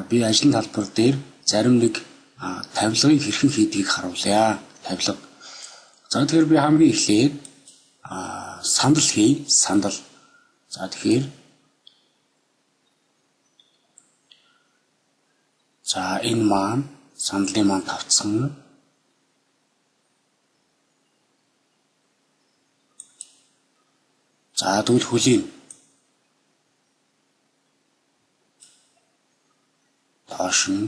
Би ажлын талбар дээр зарим нэг тавилгыг хэрхэн хийдгийг харуулъя. Тавилга. За тэгэхээр би хамгийн эхлээд сандал хий. Сандал. За тэгэхээр энэ маань сандлын маань тавцсан. За тэгвэл хөлийн доош нь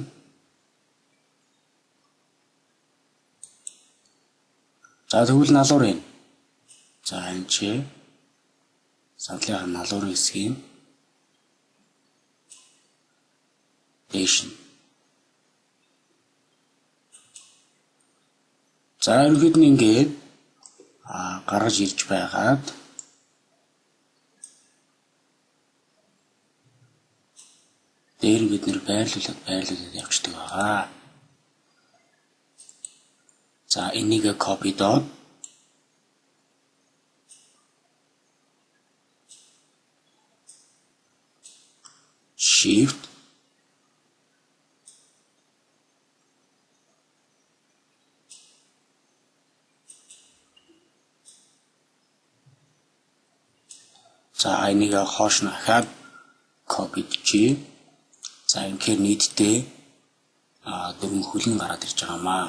за тэгвэл налуурын за энэ чи сандлын налуурын хэсгийн дээш нь за ерөнхийд нь ингээд гаргаж ирж байгаад дээр бид нэр байрлуулад явчихдаг байгаа. За энийг copy доод shift за энийг хоош нь хаад copy чи за ингээд нийтдээ 4 хөлн гараад ирж байгаамаа.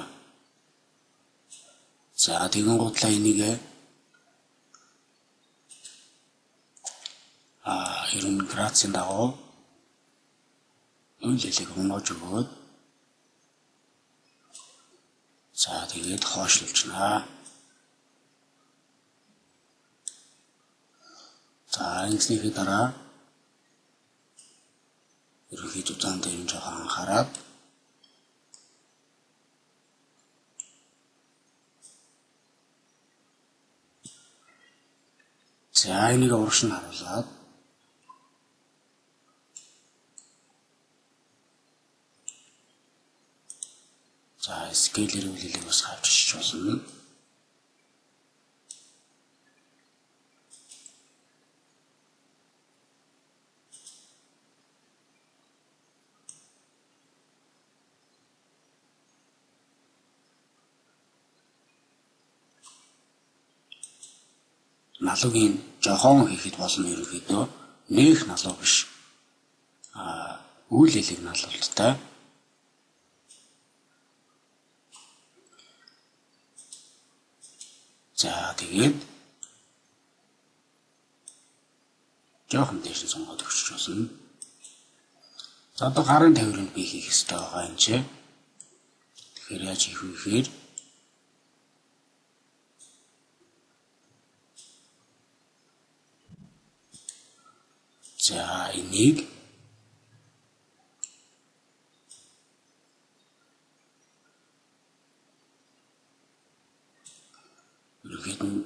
За тэгэн гутлаа энийг ерөн градусын дагуу үйлэлэг өнөөж өгөөд за тэгээд хоошлуулчихнаа. За ингэснийхээ дараа ерөнхийд зузаан дээр нь жоохон анхаарад за энийг урагш нь харуулад за скейлэр үйлэлийг бас авчиж болно. Налуугийн жохон хийхэд болно ерөнхийдөө нэх налуу биш. Үйл хэлийг налуулттай. За тэгээд жохон дээш нь сонгоод өгч болно. За одоо гарын тавирыг би хийх ёстой байгаа юм чи. Тэгэхээр яаж хийх вэ гэхээр за энийг ерөнхийд нь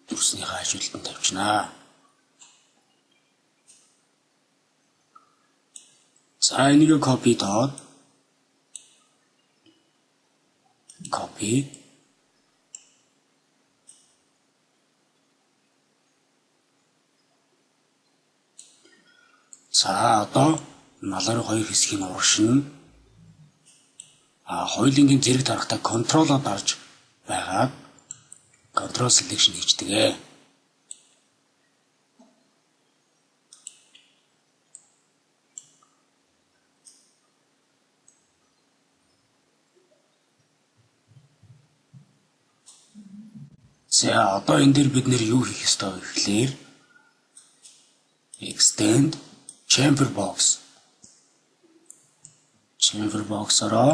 дүрснийхээ ажилтанд тавьчихнаа. За энийг copy доод copy за одоо наларын хоёр хэсгийн урагш нь хоёулынгийн зэрэг дарахтаа контролоо дарж байгаад control selection хийждэг. За одоо энэ дээр бид нэр юу хийх ёстой вэ гэхээр extend chamfer box-ороо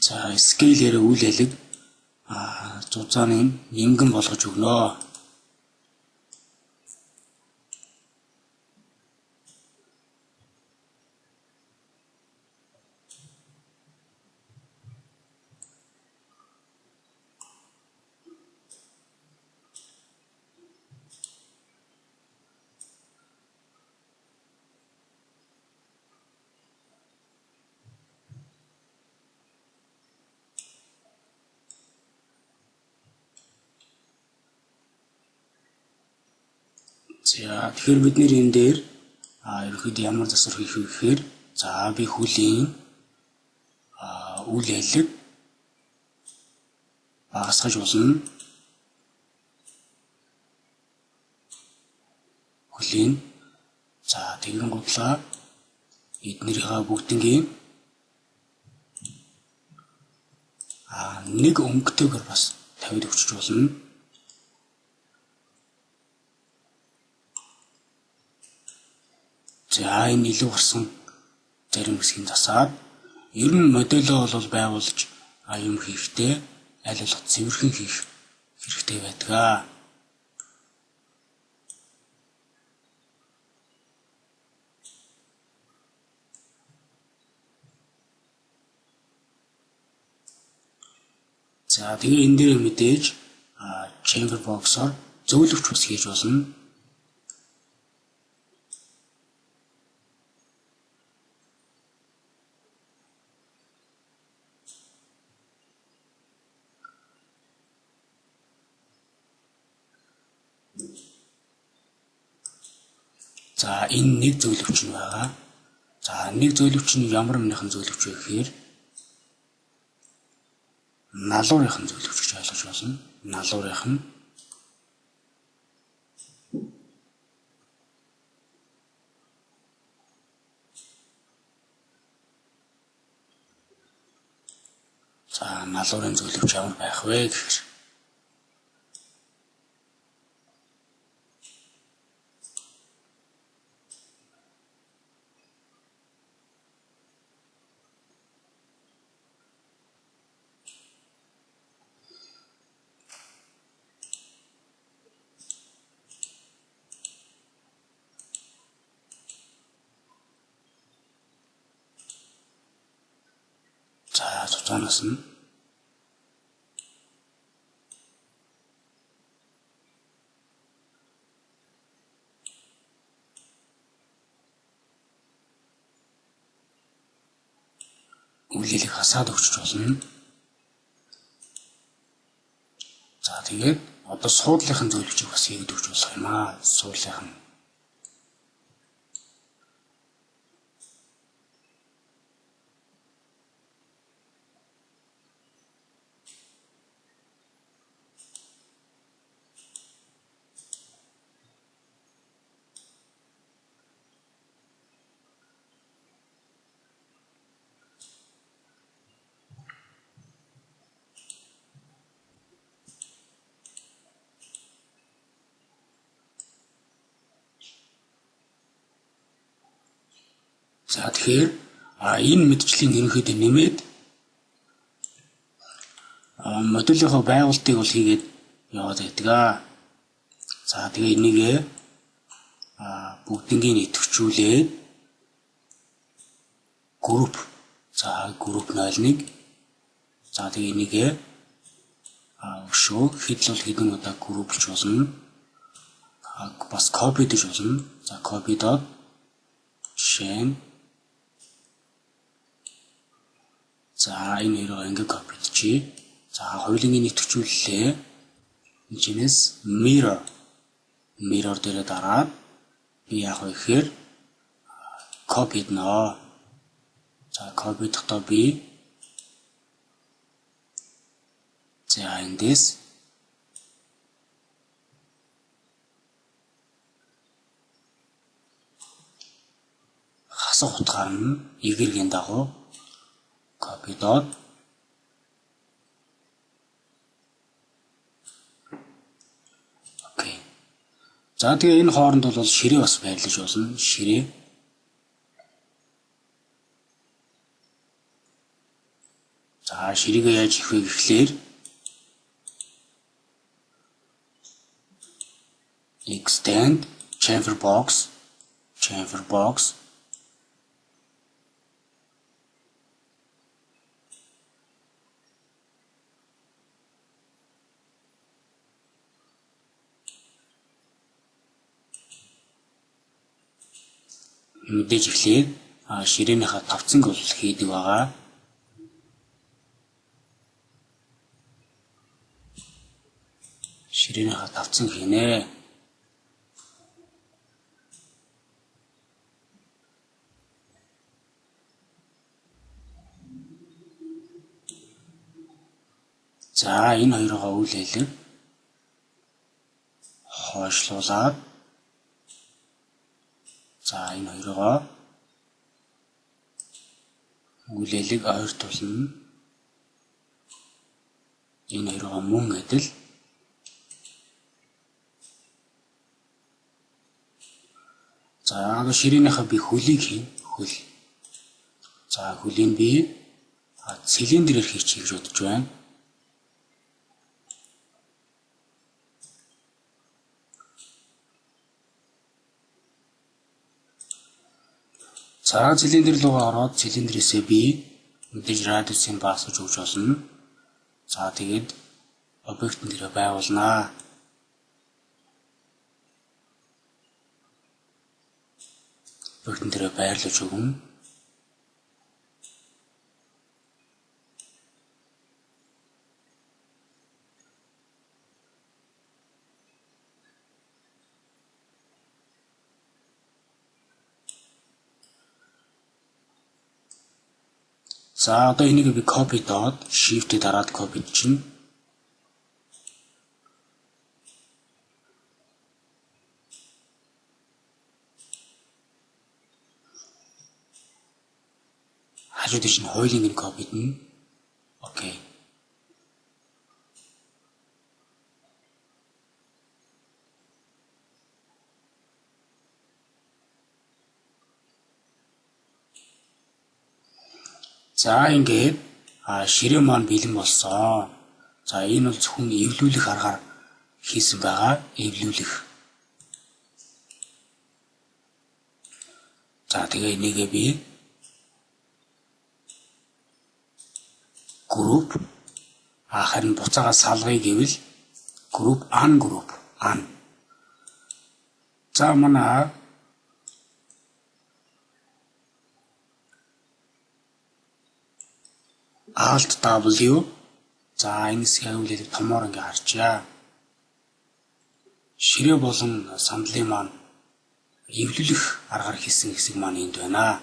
за scale-ээр үйл хэлэг зузааныг ингэн болгож өгнө. За тэгэхээр бид нэр энэ дээр ерөнхийдөө ямар засвар хийх вэ гэхээр за би хүлийн үйл ялэг багасгаж болно. Хүлийн за тэгэн гутлаа эднэрийнхээ бүгднгийн нэг өнгөтэйгээр бас тавьд өгчөж болно. За энэ илүү гарсан зарим хэсгийг засаад ер нь модельөө бол байгуулж юм хийхдээ аль болох цэвэрхэн хийх хэрэгтэй байдаг. За тэгээ энэ дээр мэдээж chamber box-оор зөвлөвч бас хийж болно. За энэ нэг зөвлөвч нь байгаа. За нэг зөвлөвч нь ямар нэгэн зөвлөвч вэ гэхээр налуурынхан зөвлөвч гэж ойлгож байна. Налуурынхан за налуурын зөвлөвч ямар байх вэ гэхээр цуцаанаас нь үлээлийг хасаад өгч болно. За тэгээд одоо суудлынхан зөвлөвчийг бас хийгээд өгч болох юм аа. Суудлынхан за тэгэхээр энэ мэдчлийг ерөнхийдөө нэмээд модулийнхоо байгуултыг бол хийгээд яваад байдаг. За тэгээ энийгээ бүгднийг идэвхжүүлээд групп за групп 01 за тэгээ энийгээ өшөө хэдл хэдэн удаа групплж болно. Бас копидж болно. За copy.share за энэ хоёроо ингээ копидчээ. За хоёулынгийн нэвтгчүүллээ. Энэчнээс mirror дээр дараад би яг ихээр копидноо. За копидохдоо би за эндээс хасах утгаар нь игэргийн дагуу copy.share за тэгээ энэ хооронд бол ширээ бас байрлаж болно. Ширээ. За ширээгээ яаж хийх вэ гэхлээр extend chamfer box мэдээж эхлээд ширээнийхээ тавцанг бол хийдэг байгаа. Ширээнийхээ тавцанг хийнэ. За энэ хоёроо үйл хэлэг хойшлуулад за энэ хоёроо үйл хэлэг ойртуулна. Энэ хоёроо мөн адил. За ширээнийхээ би хөлийг хийн. Хөл. За хөлийн би цилиндрээр хийчих гэж бодож байна. За цилиндр рүү ороод цилиндрээсээ би мэдээж радиусын баасгаж өгч болно. За тэгээд объектын дээр байгуулнаа. Объектын дээр байрлаж өгнө. За одоо энийг би copy доод shift дараад copy чинь. Хажууд чинь хоёулын нэг copy дэн. Окей. За ингээд ширээ маань бэлэн болсон. За энэ бол зөвхөн эвлүүлэх аргаар хийсэн байгаа. Эвлүүлэх. За тэгээ энийгээ би group харин буцаага салгая гэвэл group ungroup un. За манай Alt W за энэс хэвлээд томоор ингээ харчаа. Ширээ болон сандлын маань эвлүүлэх аргаар хийсэн хэсэг маань энд байна.